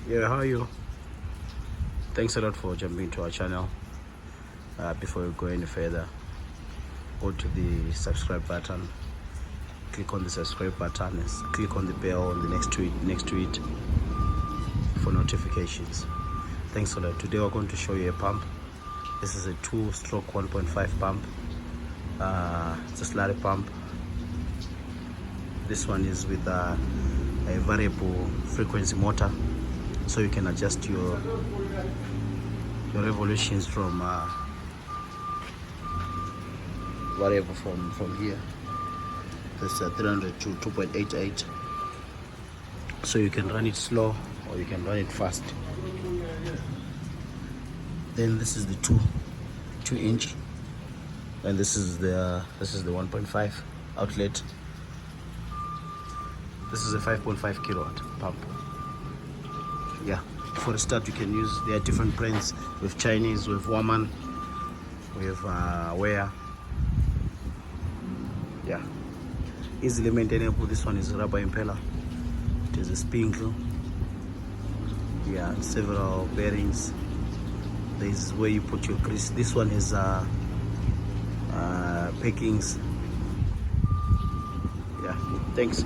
Yeah, how are you? Thanks a lot for jumping to our channel. Before we go any further, go to the subscribe button, click on the subscribe button and click on the bell on the next to it for notifications. Thanks a lot. Today we're going to show you a pump. This is a 2-stroke 1.5 pump. It's a slurry pump. This one is with a variable frequency motor, so you can adjust your revolutions from whatever from here. This 300 to 2.88, so you can run it slow or you can run it fast. Then this is the 2-inch, and this is the 1.5 outlet. This is a 5.5 kilowatt pump. Yeah, for a start you can use, there are different brands. With Chinese, with Woman, with Wear. Yeah, easily maintainable. This one is rubber impeller. It is a spindle. Yeah, several bearings. There is where you put your grease. This one is packings. Yeah, thanks.